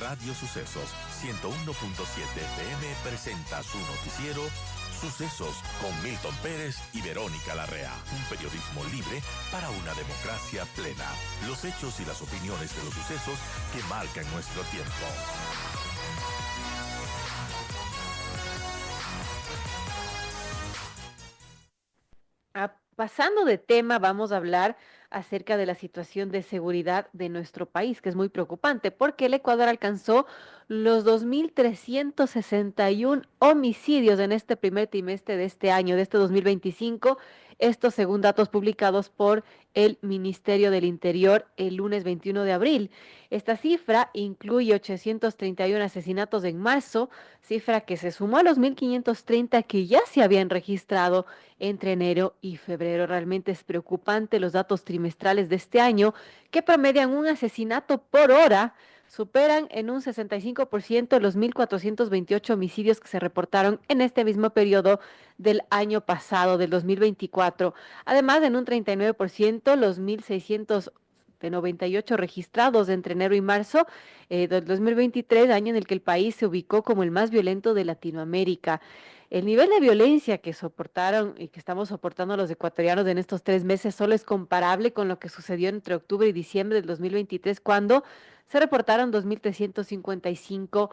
Radio Sucesos 101.7 FM presenta su noticiero Sucesos con Milton Pérez y Verónica Larrea. Un periodismo libre para una democracia plena. Los hechos y las opiniones de los sucesos que marcan nuestro tiempo. Pasando de tema, vamos a hablar acerca de la situación de seguridad de nuestro país, que es muy preocupante, porque el Ecuador alcanzó los 2.361 homicidios en este primer trimestre de este año, de este 2025. Esto según datos publicados por el Ministerio del Interior el lunes 21 de abril. Esta cifra incluye 831 asesinatos en marzo, cifra que se sumó a los 1.530 que ya se habían registrado entre enero y febrero. Realmente es preocupante los datos trimestrales de este año, que promedian un asesinato por hora, superan en un 65% los 1.428 homicidios que se reportaron en este mismo periodo del año pasado, del 2024. Además, en un 39% los 1.698 registrados entre enero y marzo del 2023, año en el que el país se ubicó como el más violento de Latinoamérica. El nivel de violencia que soportaron y que estamos soportando los ecuatorianos en estos 3 meses solo es comparable con lo que sucedió entre octubre y diciembre del 2023, cuando se reportaron 2.355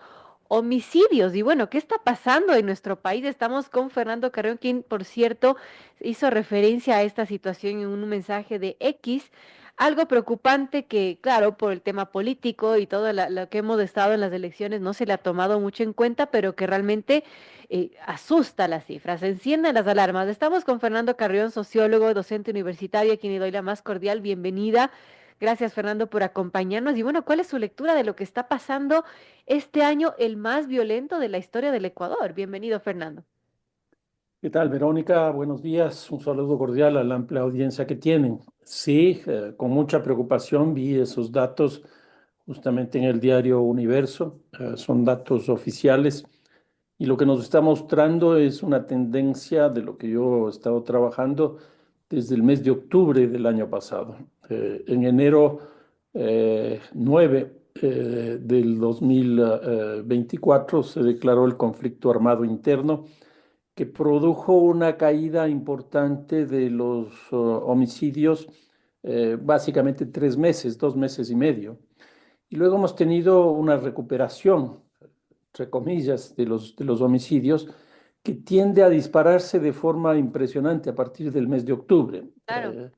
homicidios. Y bueno, ¿qué está pasando en nuestro país? Estamos con Fernando Carrión, quien, por cierto, hizo referencia a esta situación en un mensaje de X. Algo preocupante que, claro, por el tema político y todo lo que hemos estado en las elecciones no se le ha tomado mucho en cuenta, pero que realmente asusta las cifras, encienden las alarmas. Estamos con Fernando Carrión, sociólogo, docente universitario, a quien le doy la más cordial bienvenida. Gracias, Fernando, por acompañarnos. Y bueno, ¿cuál es su lectura de lo que está pasando este año, el más violento de la historia del Ecuador? Bienvenido, Fernando. ¿Qué tal, Verónica? Buenos días. Un saludo cordial a la amplia audiencia que tienen. Sí, con mucha preocupación vi esos datos justamente en el diario Universo. Son datos oficiales y lo que nos está mostrando es una tendencia de lo que yo he estado trabajando desde el mes de octubre del año pasado. En enero 9 del 2024 se declaró el conflicto armado interno que produjo una caída importante de los homicidios, básicamente 3 meses, 2 meses y medio. Y luego hemos tenido una recuperación, entre comillas, de los homicidios, que tiende a dispararse de forma impresionante a partir del mes de octubre. Claro.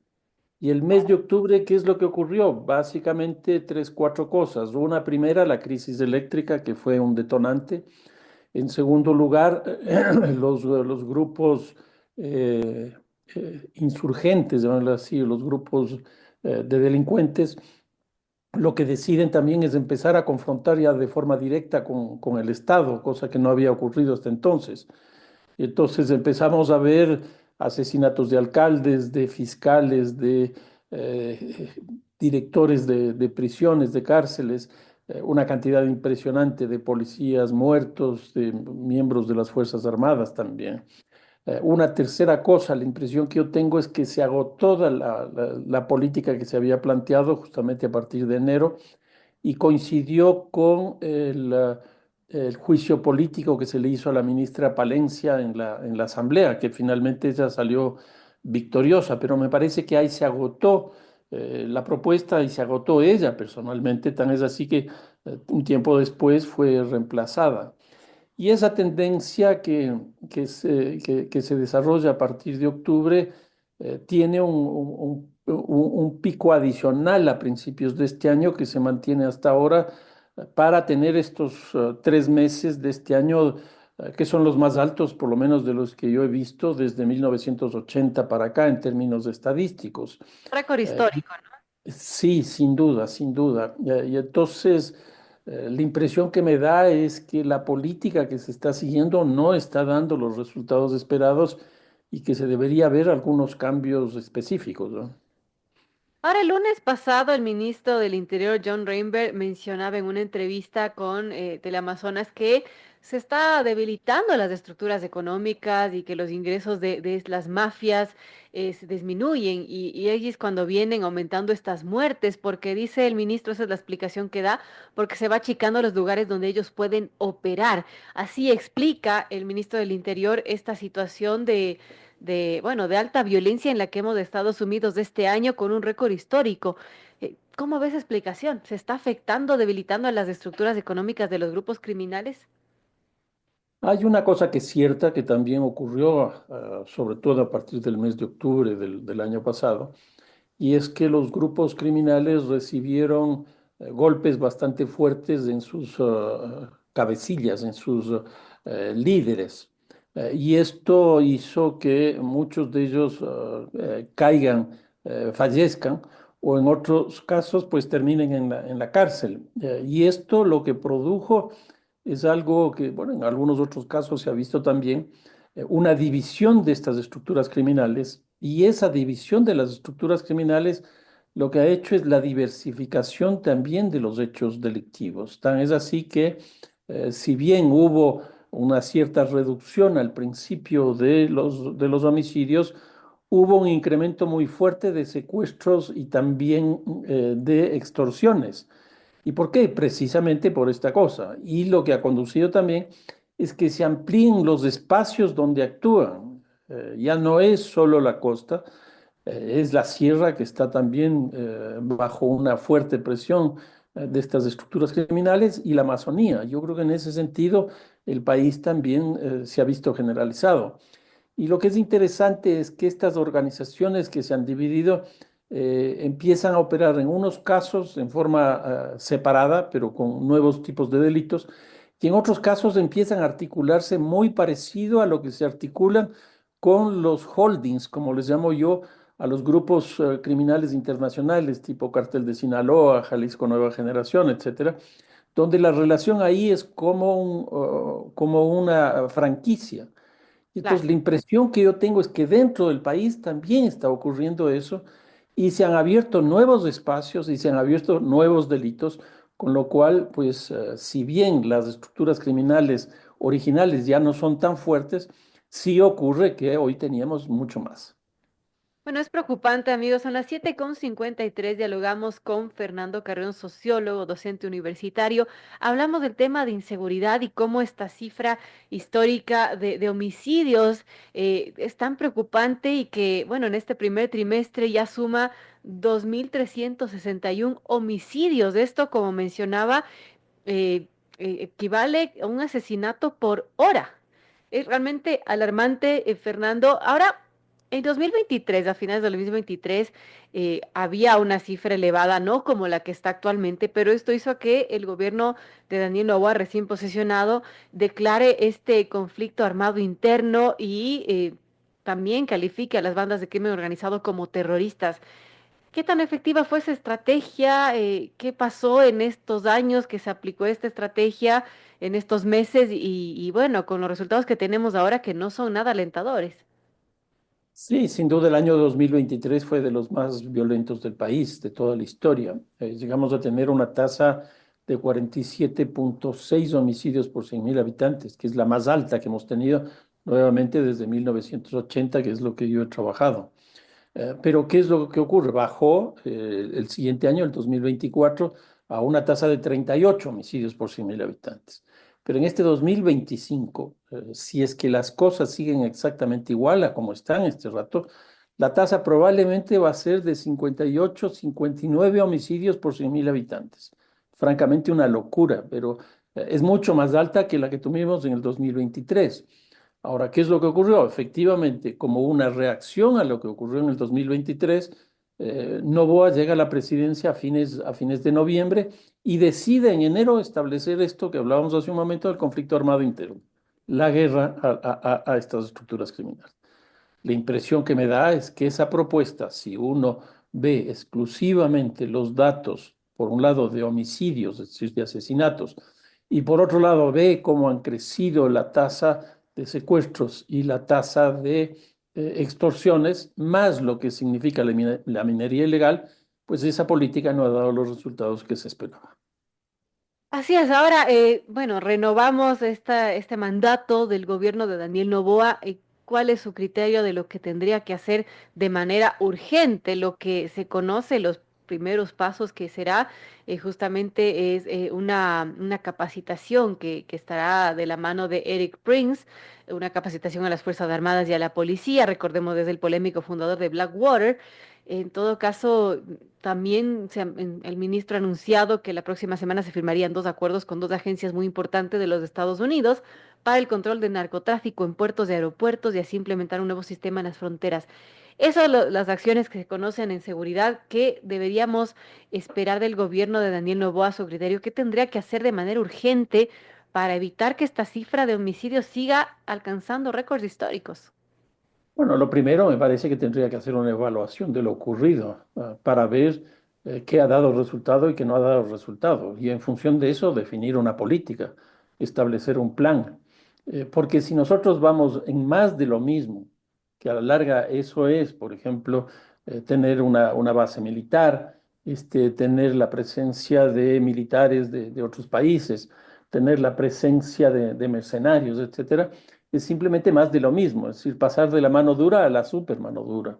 Y el mes de octubre, ¿qué es lo que ocurrió? Básicamente tres, cuatro cosas. Una primera, la crisis eléctrica, que fue un detonante. En segundo lugar, los grupos insurgentes, llamémoslo así, los grupos de delincuentes, lo que deciden también es empezar a confrontar ya de forma directa con el Estado, cosa que no había ocurrido hasta entonces. Entonces empezamos a ver asesinatos de alcaldes, de fiscales, de eh, directores de prisiones, de cárceles, una cantidad impresionante de policías muertos, de miembros de las Fuerzas Armadas también. Una tercera cosa, la impresión que yo tengo es que se agotó toda la política que se había planteado justamente a partir de enero y coincidió con el juicio político que se le hizo a la ministra Palencia en la Asamblea, que finalmente ella salió victoriosa, pero me parece que ahí se agotó la propuesta y se agotó ella personalmente, tan es así que un tiempo después fue reemplazada. Y esa tendencia que se desarrolla a partir de octubre tiene un pico adicional a principios de este año que se mantiene hasta ahora para tener estos 3 meses de este año que son los más altos, por lo menos de los que yo he visto desde 1980 para acá en términos estadísticos. Récord Eh, histórico, ¿no? Sí, sin duda, sin duda. Y entonces, la impresión que me da es que la política que se está siguiendo no está dando los resultados esperados y que se debería ver algunos cambios específicos, ¿no? Ahora, el lunes pasado, el ministro del Interior, John Reinberg, mencionaba en una entrevista con Teleamazonas que se está debilitando las estructuras económicas y que los ingresos de las mafias se disminuyen y ahí es cuando vienen aumentando estas muertes, porque dice el ministro, esa es la explicación que da, porque se va achicando los lugares donde ellos pueden operar. Así explica el ministro del Interior esta situación bueno, de alta violencia en la que hemos estado sumidos este año con un récord histórico. ¿Cómo ves esa explicación? ¿Se está afectando, debilitando a las estructuras económicas de los grupos criminales? Hay una cosa que es cierta que también ocurrió, sobre todo a partir del mes de octubre del año pasado, y es que los grupos criminales recibieron golpes bastante fuertes en sus cabecillas, en sus líderes. Y esto hizo que muchos de ellos caigan, fallezcan, o en otros casos pues terminen en la cárcel. Y esto lo que produjo es algo que, bueno, en algunos otros casos se ha visto también, una división de estas estructuras criminales, y esa división de las estructuras criminales lo que ha hecho es la diversificación también de los hechos delictivos. Tan es así que si bien hubo una cierta reducción al principio de los homicidios, hubo un incremento muy fuerte de secuestros y también de extorsiones. ¿Y por qué? Precisamente por esta cosa. Y lo que ha conducido también es que se amplíen los espacios donde actúan. Ya no es solo la costa, es la sierra que está también bajo una fuerte presión de estas estructuras criminales y la Amazonía. Yo creo que en ese sentido el país también se ha visto generalizado. Y lo que es interesante es que estas organizaciones que se han dividido empiezan a operar en unos casos en forma separada, pero con nuevos tipos de delitos, y en otros casos empiezan a articularse muy parecido a lo que se articulan con los holdings, como les llamo yo, a los grupos criminales internacionales, tipo Cartel de Sinaloa, Jalisco Nueva Generación, etcétera, donde la relación ahí es como una franquicia. Y Claro. entonces la impresión que yo tengo es que dentro del país también está ocurriendo eso y se han abierto nuevos espacios y se han abierto nuevos delitos, con lo cual, pues, si bien las estructuras criminales originales ya no son tan fuertes, sí ocurre que hoy teníamos mucho más. Bueno, es preocupante, amigos. Son las 7:53. Dialogamos con Fernando Carrión, sociólogo, docente universitario. Hablamos del tema de inseguridad y cómo esta cifra histórica de homicidios es tan preocupante y que, bueno, en este primer trimestre ya suma 2.361 homicidios. Esto, como mencionaba, eh, equivale a un asesinato por hora. Es realmente alarmante, Fernando. Ahora, en 2023, a finales de 2023, había una cifra elevada, no como la que está actualmente, pero esto hizo que el gobierno de Daniel Noboa, recién posesionado, declare este conflicto armado interno y también califique a las bandas de crimen organizado como terroristas. ¿Qué tan efectiva fue esa estrategia? ¿Qué pasó en estos años que se aplicó esta estrategia, en estos meses y bueno, con los resultados que tenemos ahora que no son nada alentadores? Sí, sin duda el año 2023 fue de los más violentos del país, de toda la historia. Llegamos a tener una tasa de 47,6 homicidios por 100.000 habitantes, que es la más alta que hemos tenido nuevamente desde 1980, que es lo que yo he trabajado. Pero ¿qué es lo que ocurre? Bajó el siguiente año, el 2024, a una tasa de 38 homicidios por 100.000 habitantes. Pero en este 2025, si es que las cosas siguen exactamente igual a como están este rato, la tasa probablemente va a ser de 58, 59 homicidios por 100.000 habitantes. Francamente una locura, pero es mucho más alta que la que tuvimos en el 2023. Ahora, ¿qué es lo que ocurrió? Efectivamente, como una reacción a lo que ocurrió en el 2023, Noboa llega a la presidencia a fines de noviembre y decide en enero establecer esto que hablábamos hace un momento del conflicto armado interno, la guerra a estas estructuras criminales. La impresión que me da es que esa propuesta, si uno ve exclusivamente los datos, por un lado, de homicidios, es decir, de asesinatos, y por otro lado, ve cómo han crecido la tasa de secuestros y la tasa de extorsiones, más lo que significa la minería ilegal, pues esa política no ha dado los resultados que se esperaba. Así es, ahora, bueno, renovamos este mandato del gobierno de Daniel Noboa. ¿Cuál es su criterio de lo que tendría que hacer de manera urgente? Lo que se conoce, los primeros pasos que será justamente es una capacitación que estará de la mano de Eric Prince, una capacitación a las Fuerzas Armadas y a la policía, recordemos desde el polémico fundador de Blackwater. En todo caso, también el ministro ha anunciado que la próxima semana se firmarían dos acuerdos con dos agencias muy importantes de los Estados Unidos para el control de narcotráfico en puertos y aeropuertos y así implementar un nuevo sistema en las fronteras. Esas son las acciones que se conocen en seguridad que deberíamos esperar del gobierno de Daniel Noboa a su criterio, que tendría que hacer de manera urgente para evitar que esta cifra de homicidios siga alcanzando récords históricos. Bueno, lo primero me parece que tendría que hacer una evaluación de lo ocurrido para ver qué ha dado resultado y qué no ha dado resultado. Y en función de eso, definir una política, establecer un plan. Porque si nosotros vamos en más de lo mismo, que a la larga eso es, por ejemplo, tener una base militar, tener la presencia de militares de otros países, tener la presencia de mercenarios, etcétera, es simplemente más de lo mismo, es decir, pasar de la mano dura a la super mano dura.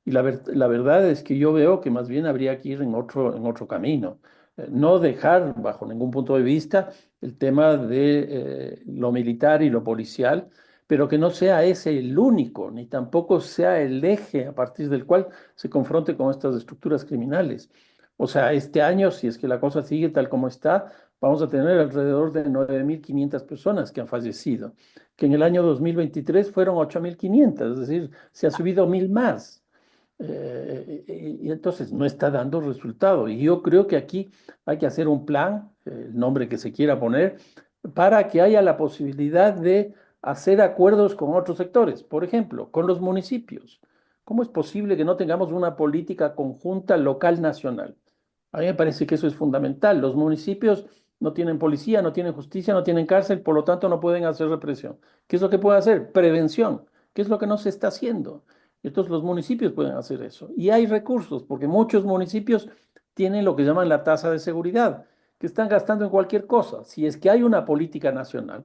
Y la verdad es que yo veo que más bien habría que ir en otro camino. No dejar bajo ningún punto de vista el tema de lo militar y lo policial, pero que no sea ese el único, ni tampoco sea el eje a partir del cual se confronte con estas estructuras criminales. O sea, este año, si es que la cosa sigue tal como está, vamos a tener alrededor de 9.500 personas que han fallecido, que en el año 2023 fueron 8.500, es decir, se ha subido 1.000 más. Y entonces no está dando resultado. Y yo creo que aquí hay que hacer un plan, el nombre que se quiera poner, para que haya la posibilidad de hacer acuerdos con otros sectores, por ejemplo, con los municipios. ¿Cómo es posible que no tengamos una política conjunta local nacional? A mí me parece que eso es fundamental. Los municipios no tienen policía, no tienen justicia, no tienen cárcel, por lo tanto no pueden hacer represión. ¿Qué es lo que puede hacer? Prevención. ¿Qué es lo que no se está haciendo? Entonces los municipios pueden hacer eso. Y hay recursos, porque muchos municipios tienen lo que llaman la tasa de seguridad, que están gastando en cualquier cosa. Si es que hay una política nacional,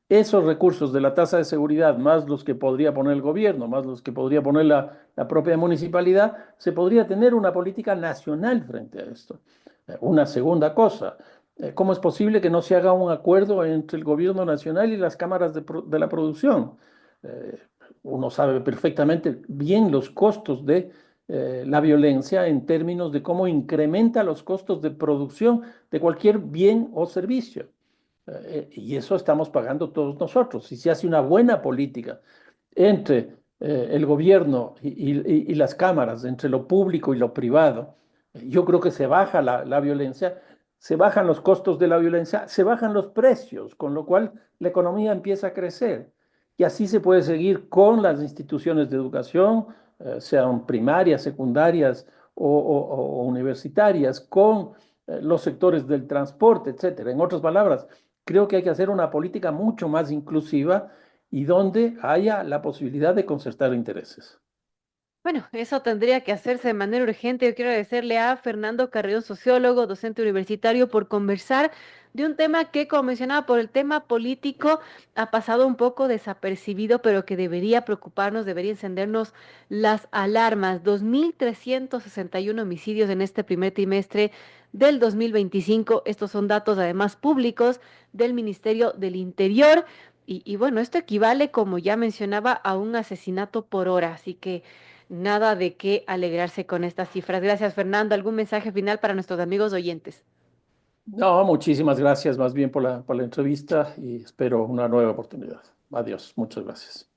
esos recursos de la tasa de seguridad, más los que podría poner el gobierno, más los que podría poner la propia municipalidad, se podría tener una política nacional frente a esto. Una segunda cosa, ¿cómo es posible que no se haga un acuerdo entre el gobierno nacional y las cámaras de la producción? Eh, Uno sabe perfectamente bien los costos de la violencia en términos de cómo incrementa los costos de producción de cualquier bien o servicio. Y eso estamos pagando todos nosotros. Si se hace una buena política entre el gobierno y las cámaras, entre lo público y lo privado, yo creo que se baja la violencia, se bajan los costos de la violencia, se bajan los precios, con lo cual la economía empieza a crecer. Y así se puede seguir con las instituciones de educación, sean primarias, secundarias o universitarias, con los sectores del transporte, etcétera. En otras palabras, creo que hay que hacer una política mucho más inclusiva y donde haya la posibilidad de concertar intereses. Bueno, eso tendría que hacerse de manera urgente. Yo quiero agradecerle a Fernando Carrión, sociólogo, docente universitario, por conversar de un tema que, como mencionaba, por el tema político ha pasado un poco desapercibido, pero que debería preocuparnos, debería encendernos las alarmas. 2.361 homicidios en este primer trimestre del 2025. Estos son datos además públicos del Ministerio del Interior. Y bueno, esto equivale, como ya mencionaba, a un asesinato por hora. Así que nada de qué alegrarse con estas cifras. Gracias, Fernando. ¿Algún mensaje final para nuestros amigos oyentes? No, muchísimas gracias más bien por la entrevista y espero una nueva oportunidad. Adiós, muchas gracias.